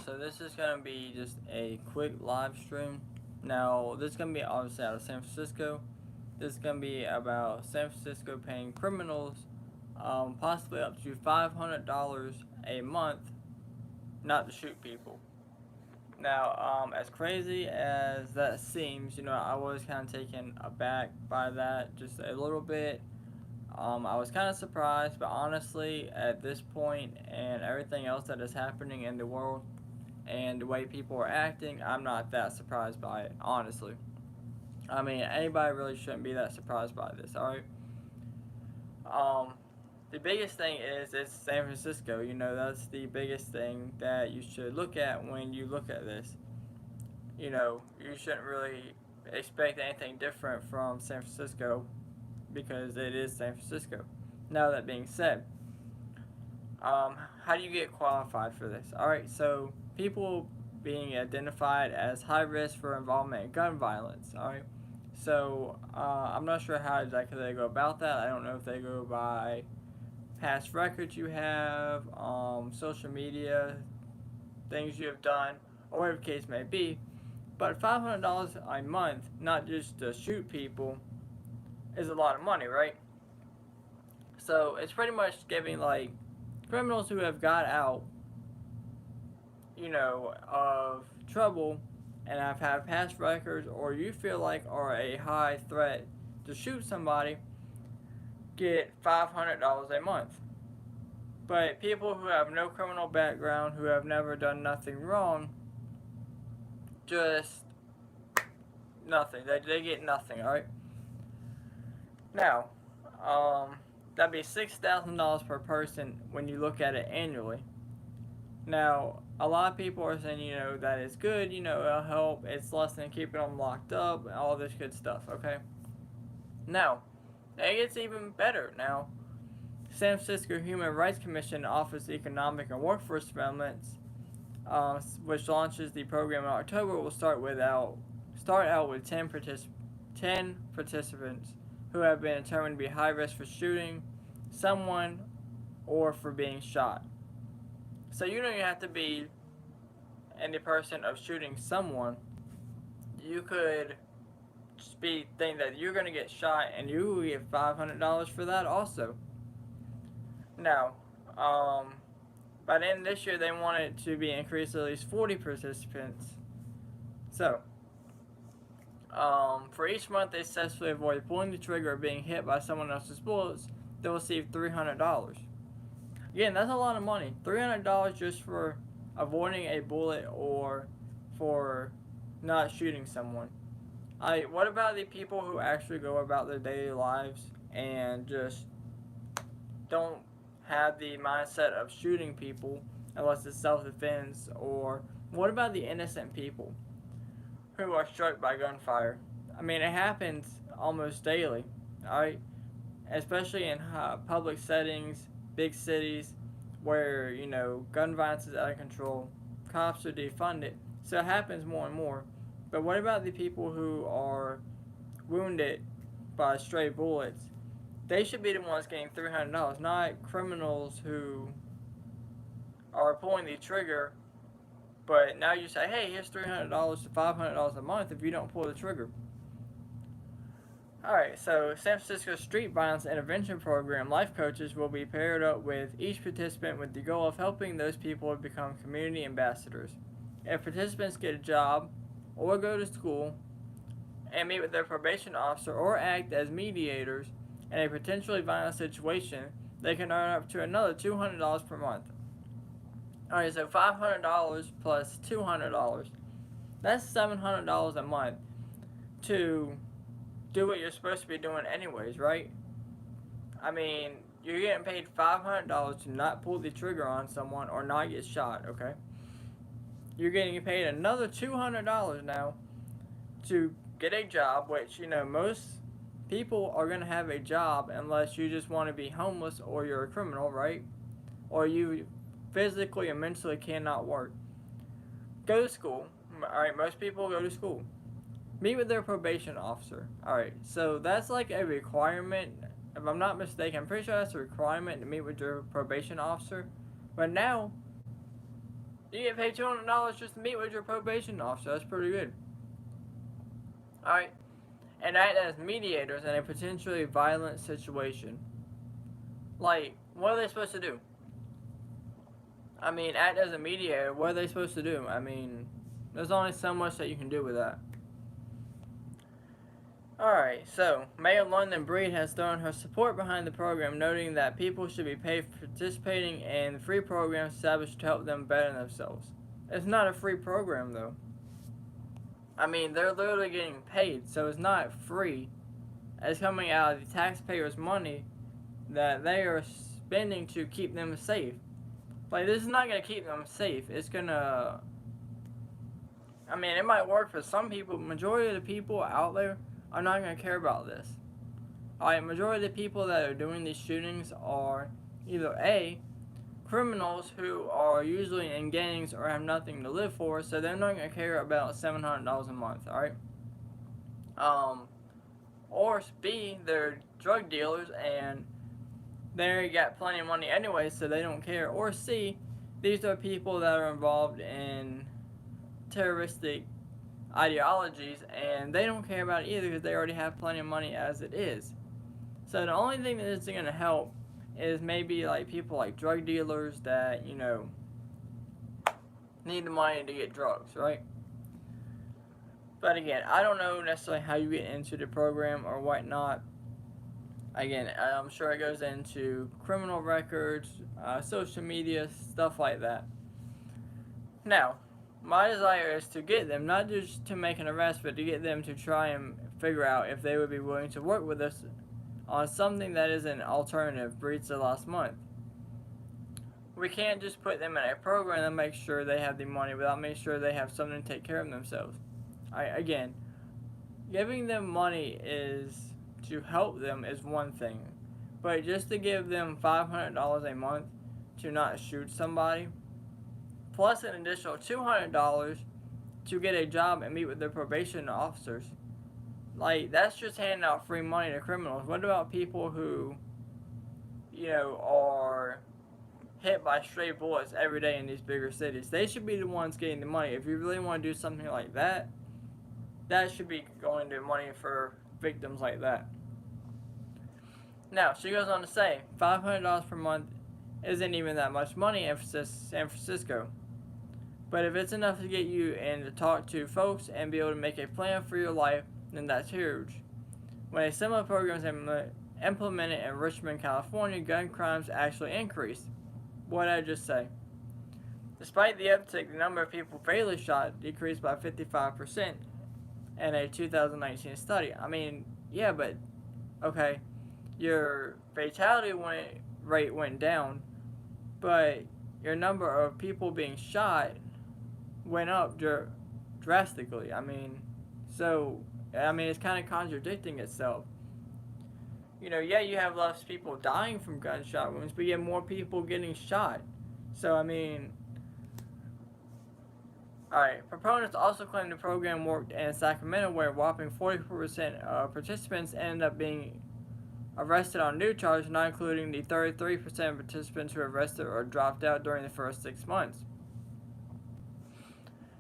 So this is going to be just a quick live stream. Now, this is going to be obviously out of San Francisco. This is going to be about San Francisco paying criminals possibly up to $500 a month not to shoot people. Now, as crazy as that seems, I was kind of taken aback by that just a little bit. I was kind of surprised, but honestly, at this point and everything else that is happening in the world and the way people are acting, I'm not that surprised by it, honestly. I mean, anybody really shouldn't be that surprised by this, alright? Um, the biggest thing is it's San Francisco. That's the biggest thing that you should look at when you look at this. You shouldn't really expect anything different from San Francisco because it is San Francisco. Now, that being said, how do you get qualified for this? Alright, so people being identified as high risk for involvement in gun violence. Alright, so I'm not sure how exactly they go about that. I don't know if they go by past records you have, social media, things you have done, or whatever the case may be. But $500 a month, not just to shoot people, is a lot of money, right? So it's pretty much giving like criminals who have got out, of trouble and have had past records or you feel like are a high threat to shoot somebody, get $500 a month. But people who have no criminal background, who have never done nothing wrong, just nothing. They get nothing, alright? Now, that'd be $6,000 per person when you look at it annually. Now, a lot of people are saying, that it's good, it'll help, it's less than keeping them locked up, and all this good stuff, okay? Now, it gets even better. Now, San Francisco Human Rights Commission Office of Economic and Workforce Developments, which launches the program in October, will start out with 10 participants who have been determined to be high risk for shooting someone or for being shot. So you don't even have to be any person of shooting someone. You could just think that you're going to get shot and you will get $500 for that also. Now, by the end of this year, they want it to be increased to at least 40 participants. So, for each month they successfully avoid pulling the trigger or being hit by someone else's bullets, they'll receive $300. Again, that's a lot of money. $300 just for avoiding a bullet or for not shooting someone. What about the people who actually go about their daily lives and just don't have the mindset of shooting people unless it's self-defense? Or what about the innocent people who are struck by gunfire? I mean, it happens almost daily, alright? Especially in public settings, big cities, where, gun violence is out of control, cops are defunded, so it happens more and more. But what about the people who are wounded by stray bullets? They should be the ones getting $300, not criminals who are pulling the trigger, but now you say, hey, here's $300 to $500 a month if you don't pull the trigger. Alright, so San Francisco Street Violence Intervention Program life coaches will be paired up with each participant with the goal of helping those people become community ambassadors. If participants get a job or go to school and meet with their probation officer or act as mediators in a potentially violent situation, they can earn up to another $200 per month. Alright, so $500 plus $200. That's $700 a month to do what you're supposed to be doing anyways, right? I mean, you're getting paid $500 to not pull the trigger on someone or not get shot, okay? You're getting paid another $200 now to get a job, which, most people are going to have a job unless you just want to be homeless or you're a criminal, right? Or you physically and mentally cannot work. Go to school. Alright, most people go to school. Meet with their probation officer. Alright, so that's like a requirement. If I'm not mistaken, I'm pretty sure that's a requirement to meet with your probation officer. But now, You get paid $200 just to meet with your probation officer. That's pretty good. Alright. And act as mediators in a potentially violent situation. Like, what are they supposed to do? I mean, act as a mediator. What are they supposed to do? I mean, there's only so much that you can do with that. Alright, so Mayor London Breed has thrown her support behind the program, noting that people should be paid for participating in free programs established to help them better themselves. It's not a free program, though. I mean, they're literally getting paid, so it's not free. It's coming out of the taxpayers' money that they are spending to keep them safe. Like, this is not going to keep them safe. It's going to... I mean, it might work for some people. Majority of the people out there are not going to care about this. Alright, majority of the people that are doing these shootings are either A, criminals who are usually in gangs or have nothing to live for, so they're not going to care about $700 a month, alright? Or B, they're drug dealers and they got plenty of money anyway, so they don't care. Or C, these are people that are involved in terroristic ideologies and they don't care about it either because they already have plenty of money as it is. So the only thing that is going to help is maybe like people like drug dealers that, you know, need the money to get drugs, right? But again, I don't know necessarily how you get into the program or whatnot. Again, I'm sure it goes into criminal records, social media, stuff like that. Now, my desire is to get them, not just to make an arrest, but to get them to try and figure out if they would be willing to work with us on something that is an alternative. Breed said last month. We can't just put them in a program and make sure they have the money without making sure they have something to take care of themselves. Again, giving them money is to help them is one thing, but just to give them $500 a month to not shoot somebody, plus an additional $200 to get a job and meet with their probation officers, like, that's just handing out free money to criminals. What about people who, you know, are hit by stray bullets every day in these bigger cities? They should be the ones getting the money. If you really want to do something like that, that should be going to money for victims like that. Now, she goes on to say, $500 per month isn't even that much money in San Francisco. But if it's enough to get you in to talk to folks and be able to make a plan for your life, then that's huge. When a similar program is implemented in Richmond, California, gun crimes actually increased. What did I just say? Despite the uptick, the number of people fatally shot decreased by 55% in a 2019 study. I mean, yeah, but, okay, your fatality rate went down, but your number of people being shot went up drastically. I mean, it's kind of contradicting itself. You know, yeah, you have less people dying from gunshot wounds, but you have more people getting shot. So, I mean, alright, proponents also claim the program worked in Sacramento, where a whopping 44% of participants ended up being arrested on new charges, not including the 33% of participants who were arrested or dropped out during the first 6 months.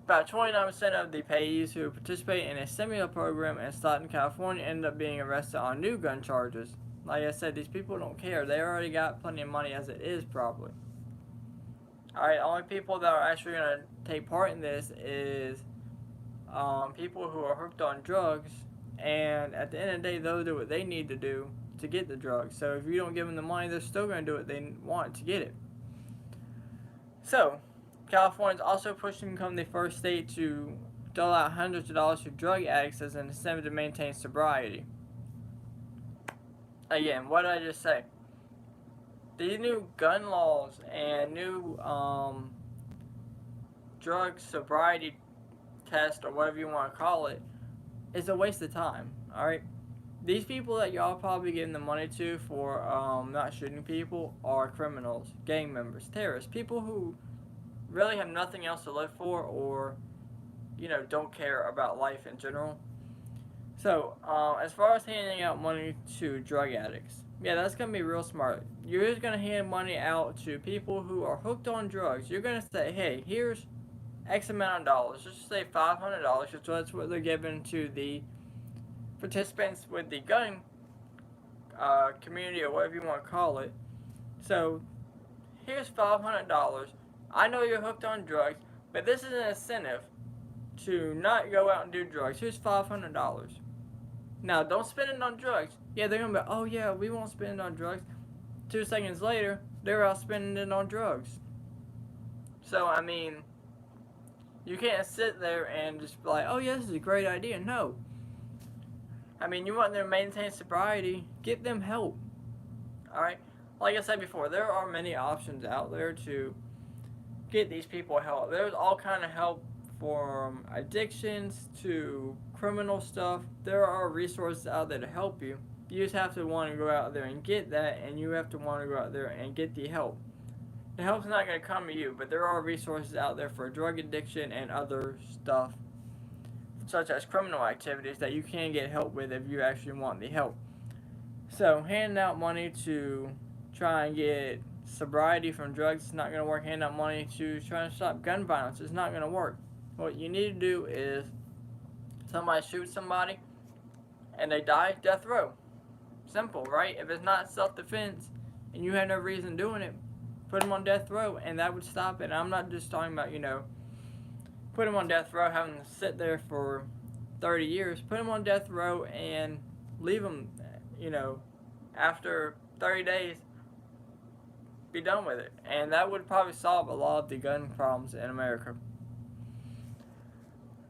About 29% of the payees who participate in a similar program in Stockton, California ended up being arrested on new gun charges. Like I said, these people don't care. They already got plenty of money as it is, probably. Alright, only people that are actually going to take part in this is people who are hooked on drugs, and at the end of the day, they'll do what they need to do to get the drugs. So if you don't give them the money, they're still going to do what they want to get it. So, California is also pushing to become the first state to dole out hundreds of dollars to drug addicts as an incentive to maintain sobriety. Again, what did I just say? These new gun laws and new drug sobriety test, or whatever you want to call it, is a waste of time, alright? These people that y'all probably giving the money to for not shooting people are criminals, gang members, terrorists, people who really have nothing else to live for, or, you know, don't care about life in general. So, as far as handing out money to drug addicts, Yeah, that's gonna be real smart. You're just gonna hand money out to people who are hooked on drugs. You're gonna say, hey, here's X amount of dollars. Let's just say $500, because that's what they're giving to the participants with the gun community or whatever you want to call it. So here's $500. I know you're hooked on drugs, but this is an incentive to not go out and do drugs. Here's $500. Now, don't spend it on drugs. Yeah, they're gonna be, oh yeah, we won't spend it on drugs. 2 seconds later, they're out spending it on drugs. So, I mean, you can't sit there and just be like, oh yeah, this is a great idea. No. I mean, you want them to maintain sobriety, get them help. Alright? Like I said before, there are many options out there to get these people help. There's all kind of help from addictions to criminal stuff. There are resources out there to help you. You just have to want to go out there and get that, and you have to want to go out there and get the help. The help's not going to come to you, but there are resources out there for drug addiction and other stuff, such as criminal activities, that you can get help with if you actually want the help. So, handing out money to try and get sobriety from drugs is not going to work. Handing out money to try and stop gun violence is not going to work. What you need to do is somebody shoots somebody and they die, death row. Simple, right? If it's not self-defense and you have no reason doing it, put them on death row, and that would stop it. And I'm not just talking about, put them on death row, having them sit there for 30 years. Put them on death row and leave them, after 30 days, be done with it. And that would probably solve a lot of the gun problems in America.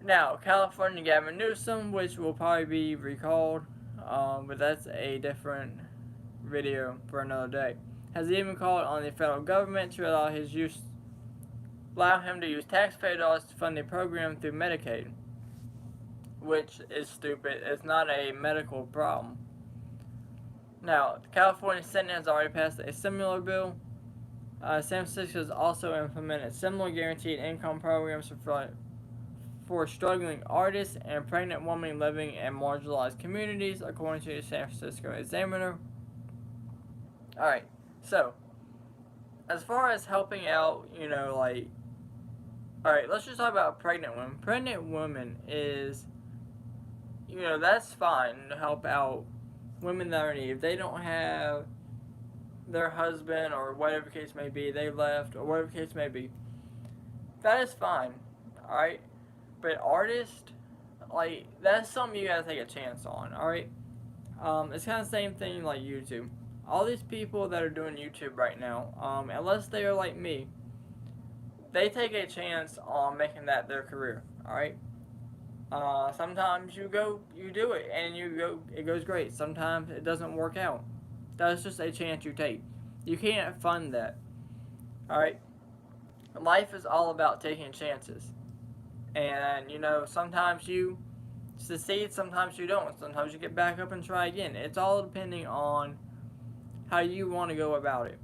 Now, California Gavin Newsom, which will probably be recalled, but that's a different video for another day, has even called on the federal government to allow him to use taxpayer dollars to fund the program through Medicaid, which is stupid. It's not a medical problem. Now, the California Senate has already passed a similar bill. San Francisco has also implemented similar guaranteed income programs for struggling artists and pregnant women living in marginalized communities, according to the San Francisco Examiner. Alright, so, as far as helping out, alright, let's just talk about pregnant women. Pregnant women is, that's fine to help out women that are in need. If they don't have their husband or whatever case may be, they left or whatever case may be, that is fine, alright? But artists, that's something you gotta take a chance on, alright? It's kind of the same thing like YouTube. All these people that are doing YouTube right now, unless they are like me, they take a chance on making that their career, alright? Sometimes you do it, and it goes great. Sometimes it doesn't work out. That's just a chance you take. You can't fund that, alright? Life is all about taking chances. And, sometimes you succeed, sometimes you don't. Sometimes you get back up and try again. It's all depending on how you want to go about it.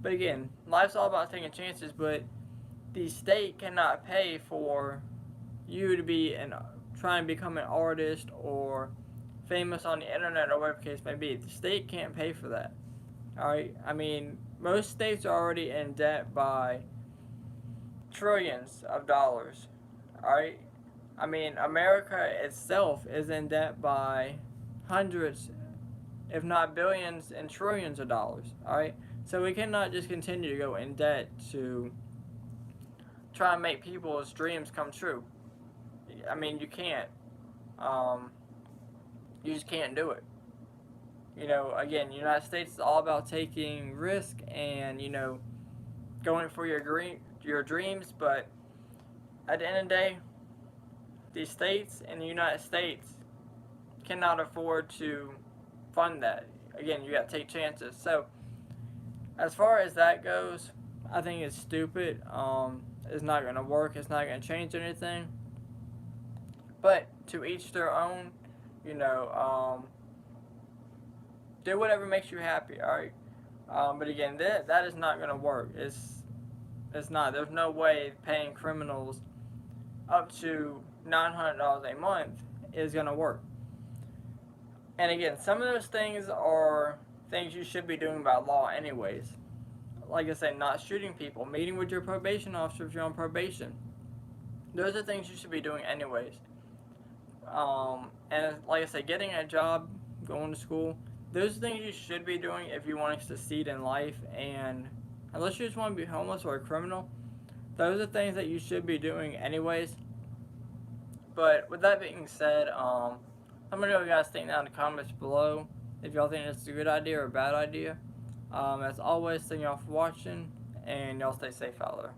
But again, life's all about taking chances, but the state cannot pay for you to try and become an artist or famous on the internet or whatever the case may be. The state can't pay for that. Alright? I mean, most states are already in debt by trillions of dollars. Alright? I mean, America itself is in debt by hundreds, if not billions and trillions of dollars. Alright? So we cannot just continue to go in debt to try and make people's dreams come true. I mean, you can't. You just can't do it. Again, the United States is all about taking risk and, going for your dreams, but at the end of the day, the states and the United States cannot afford to fund that. Again, you got to take chances. So, as far as that goes, I think it's stupid. It's not going to work. It's not going to change anything. But to each their own. Do whatever makes you happy. All right. But again, that is not going to work. It's not. There's no way paying criminals up to $900 a month is going to work. And again, some of those things are things you should be doing by law anyways. Like I said, not shooting people, meeting with your probation officer if you're on probation. Those are things you should be doing anyways. And like I said, getting a job, going to school, those are things you should be doing if you want to succeed in life. And unless you just want to be homeless or a criminal, those are things that you should be doing anyways. But with that being said, let me know what you guys think down in the comments below if y'all think it's a good idea or a bad idea. As always, thank y'all for watching, and y'all stay safe out there.